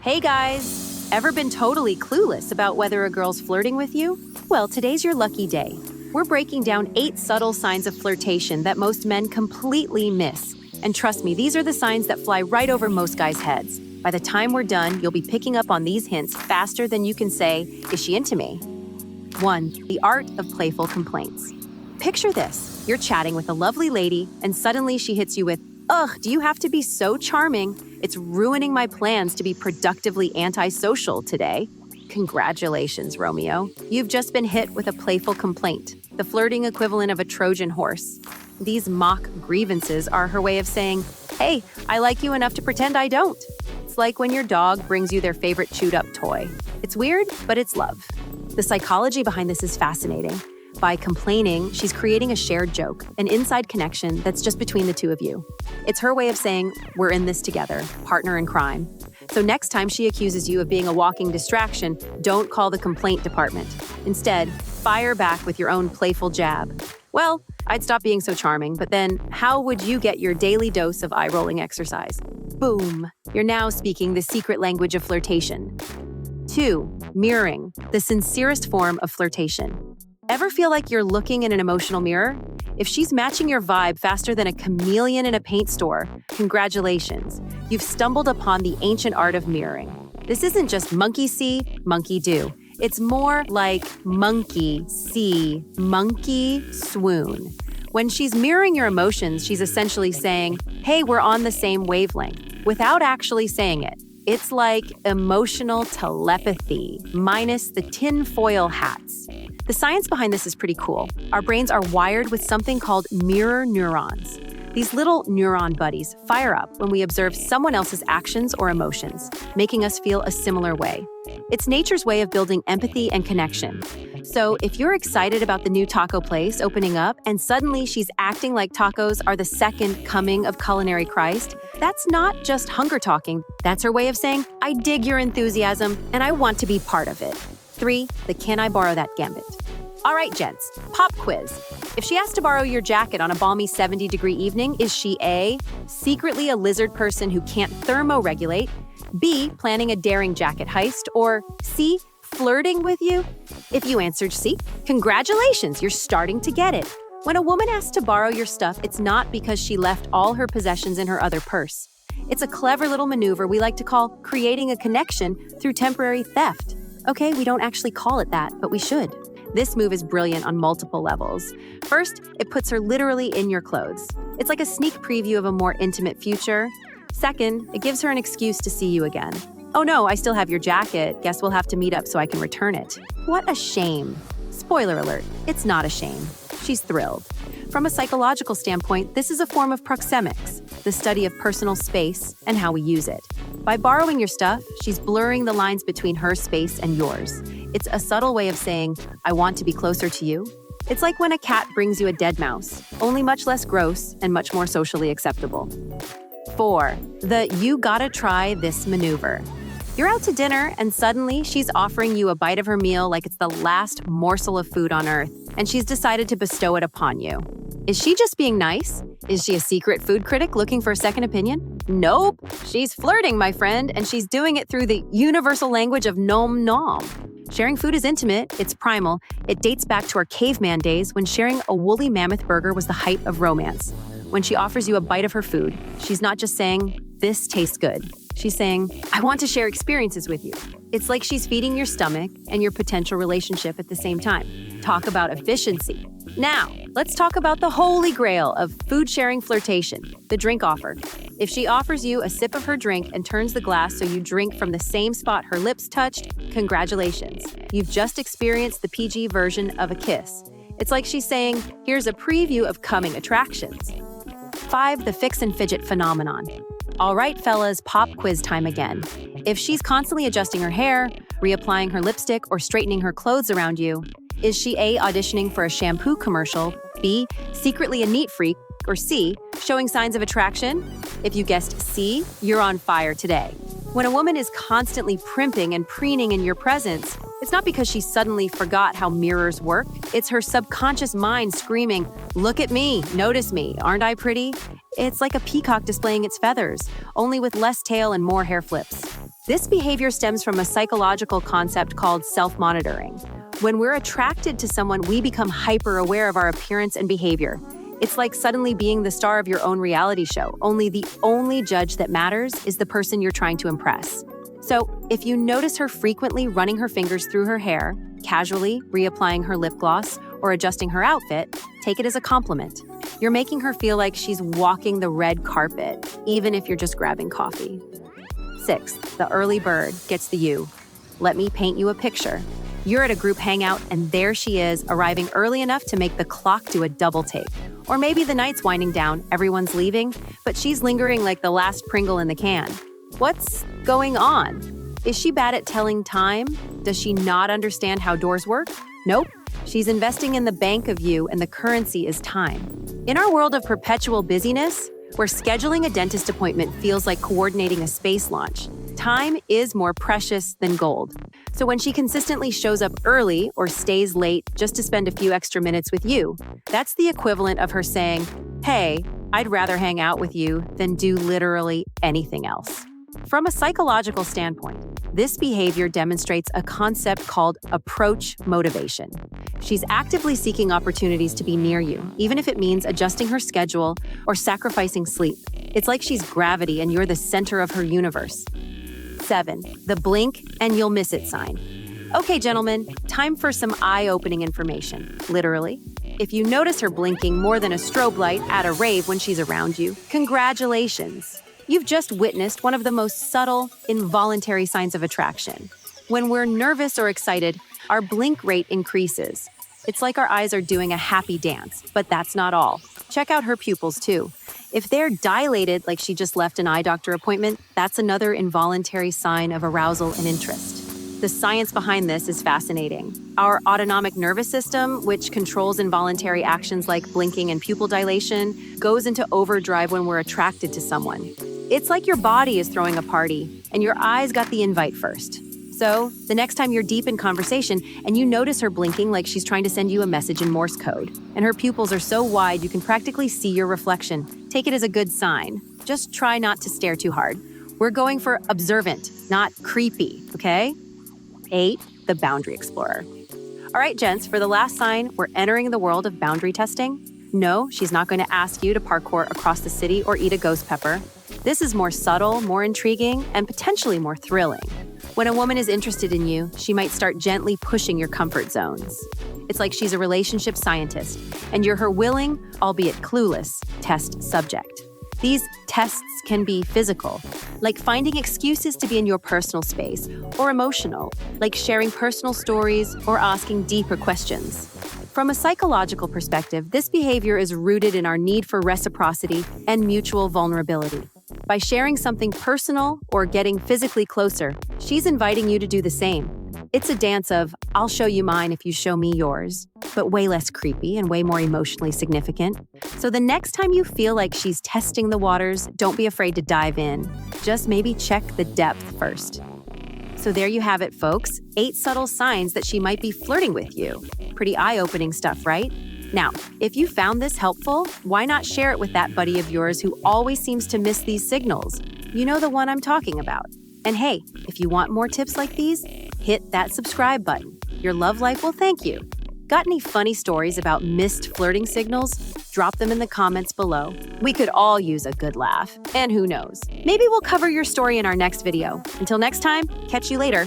Hey guys! Ever been totally clueless about whether a girl's flirting with you? Well, today's your lucky day. We're breaking down 8 subtle signs of flirtation that most men completely miss. And trust me, these are the signs that fly right over most guys' heads. By the time we're done, you'll be picking up on these hints faster than you can say, "Is she into me?" 1. The Art of Playful Complaints. Picture this. You're chatting with a lovely lady, and suddenly she hits you with, "Ugh, do you have to be so charming? It's ruining my plans to be productively antisocial today." Congratulations, Romeo. You've just been hit with a playful complaint, the flirting equivalent of a Trojan horse. These mock grievances are her way of saying, "Hey, I like you enough to pretend I don't." It's like when your dog brings you their favorite chewed-up toy. It's weird, but it's love. The psychology behind this is fascinating. By complaining, she's creating a shared joke, an inside connection that's just between the two of you. It's her way of saying, "We're in this together, partner in crime." So next time she accuses you of being a walking distraction, don't call the complaint department. Instead, fire back with your own playful jab. "Well, I'd stop being so charming, but then how would you get your daily dose of eye-rolling exercise?" Boom! You're now speaking the secret language of flirtation. 2. Mirroring, the sincerest form of flirtation. Ever feel like you're looking in an emotional mirror? If she's matching your vibe faster than a chameleon in a paint store, congratulations. You've stumbled upon the ancient art of mirroring. This isn't just monkey see, monkey do. It's more like monkey see, monkey swoon. When she's mirroring your emotions, she's essentially saying, "Hey, we're on the same wavelength," without actually saying it. It's like emotional telepathy, minus the tinfoil hats. The science behind this is pretty cool. Our brains are wired with something called mirror neurons. These little neuron buddies fire up when we observe someone else's actions or emotions, making us feel a similar way. It's nature's way of building empathy and connection. So if you're excited about the new taco place opening up and suddenly she's acting like tacos are the second coming of culinary Christ, that's not just hunger talking. That's her way of saying, "I dig your enthusiasm and I want to be part of it." 3. The "Can I borrow that" gambit. All right, gents, pop quiz. If she asks to borrow your jacket on a balmy 70-degree evening, is she A, secretly a lizard person who can't thermoregulate, B, planning a daring jacket heist, or C, flirting with you? If you answered C, congratulations, you're starting to get it. When a woman asks to borrow your stuff, it's not because she left all her possessions in her other purse. It's a clever little maneuver we like to call creating a connection through temporary theft. Okay, we don't actually call it that, but we should. This move is brilliant on multiple levels. First, it puts her literally in your clothes. It's like a sneak preview of a more intimate future. Second, it gives her an excuse to see you again. "Oh no, I still have your jacket. Guess we'll have to meet up so I can return it." What a shame. Spoiler alert, it's not a shame. She's thrilled. From a psychological standpoint, this is a form of proxemics, the study of personal space and how we use it. By borrowing your stuff, she's blurring the lines between her space and yours. It's a subtle way of saying, "I want to be closer to you." It's like when a cat brings you a dead mouse, only much less gross and much more socially acceptable. 4. The "you gotta try this" maneuver. You're out to dinner and suddenly she's offering you a bite of her meal like it's the last morsel of food on earth, and she's decided to bestow it upon you. Is she just being nice? Is she a secret food critic looking for a second opinion? Nope. She's flirting, my friend, and she's doing it through the universal language of nom nom. Sharing food is intimate, it's primal. It dates back to our caveman days when sharing a woolly mammoth burger was the height of romance. When she offers you a bite of her food, she's not just saying, "This tastes good." She's saying, "I want to share experiences with you." It's like she's feeding your stomach and your potential relationship at the same time. Talk about efficiency. Now, let's talk about the holy grail of food-sharing flirtation, the drink offer. If she offers you a sip of her drink and turns the glass so you drink from the same spot her lips touched, congratulations. You've just experienced the PG version of a kiss. It's like she's saying, "Here's a preview of coming attractions." 5. The fix and fidget phenomenon. All right, fellas, pop quiz time again. If she's constantly adjusting her hair, reapplying her lipstick, or straightening her clothes around you, is she A, auditioning for a shampoo commercial, B, secretly a neat freak, or C, showing signs of attraction? If you guessed C, you're on fire today. When a woman is constantly primping and preening in your presence, it's not because she suddenly forgot how mirrors work. It's her subconscious mind screaming, "Look at me, notice me, aren't I pretty?" It's like a peacock displaying its feathers, only with less tail and more hair flips. This behavior stems from a psychological concept called self-monitoring. When we're attracted to someone, we become hyper-aware of our appearance and behavior. It's like suddenly being the star of your own reality show, only the only judge that matters is the person you're trying to impress. So, if you notice her frequently running her fingers through her hair, casually reapplying her lip gloss, or adjusting her outfit, take it as a compliment. You're making her feel like she's walking the red carpet, even if you're just grabbing coffee. 6. The early bird gets the you. Let me paint you a picture. You're at a group hangout, and there she is, arriving early enough to make the clock do a double take. Or maybe the night's winding down, everyone's leaving, but she's lingering like the last Pringle in the can. What's going on? Is she bad at telling time? Does she not understand how doors work? Nope. She's investing in the bank of you, and the currency is time. In our world of perpetual busyness, where scheduling a dentist appointment feels like coordinating a space launch, time is more precious than gold. So when she consistently shows up early or stays late just to spend a few extra minutes with you, that's the equivalent of her saying, "Hey, I'd rather hang out with you than do literally anything else." From a psychological standpoint, this behavior demonstrates a concept called approach motivation. She's actively seeking opportunities to be near you, even if it means adjusting her schedule or sacrificing sleep. It's like she's gravity and you're the center of her universe. 7. The blink and you'll miss it sign. Okay, gentlemen, time for some eye-opening information, literally. If you notice her blinking more than a strobe light at a rave when she's around you, congratulations. You've just witnessed one of the most subtle, involuntary signs of attraction. When we're nervous or excited, our blink rate increases. It's like our eyes are doing a happy dance, but that's not all. Check out her pupils, too. If they're dilated like she just left an eye doctor appointment, that's another involuntary sign of arousal and interest. The science behind this is fascinating. Our autonomic nervous system, which controls involuntary actions like blinking and pupil dilation, goes into overdrive when we're attracted to someone. It's like your body is throwing a party, and your eyes got the invite first. So, the next time you're deep in conversation and you notice her blinking like she's trying to send you a message in Morse code, and her pupils are so wide you can practically see your reflection, take it as a good sign. Just try not to stare too hard. We're going for observant, not creepy, okay? 8. The boundary explorer. All right, gents, for the last sign, we're entering the world of boundary testing. No, she's not going to ask you to parkour across the city or eat a ghost pepper. This is more subtle, more intriguing, and potentially more thrilling. When a woman is interested in you, she might start gently pushing your comfort zones. It's like she's a relationship scientist, and you're her willing, albeit clueless, test subject. These tests can be physical, like finding excuses to be in your personal space, or emotional, like sharing personal stories or asking deeper questions. From a psychological perspective, this behavior is rooted in our need for reciprocity and mutual vulnerability. By sharing something personal or getting physically closer, she's inviting you to do the same. It's a dance of, I'll show you mine if you show me yours, but way less creepy and way more emotionally significant. So the next time you feel like she's testing the waters, don't be afraid to dive in. Just maybe check the depth first. So there you have it, folks. 8 subtle signs that she might be flirting with you. Pretty eye-opening stuff, right? Now, if you found this helpful, why not share it with that buddy of yours who always seems to miss these signals? You know the one I'm talking about. And hey, if you want more tips like these, hit that subscribe button. Your love life will thank you. Got any funny stories about missed flirting signals? Drop them in the comments below. We could all use a good laugh. And who knows, maybe we'll cover your story in our next video. Until next time, catch you later.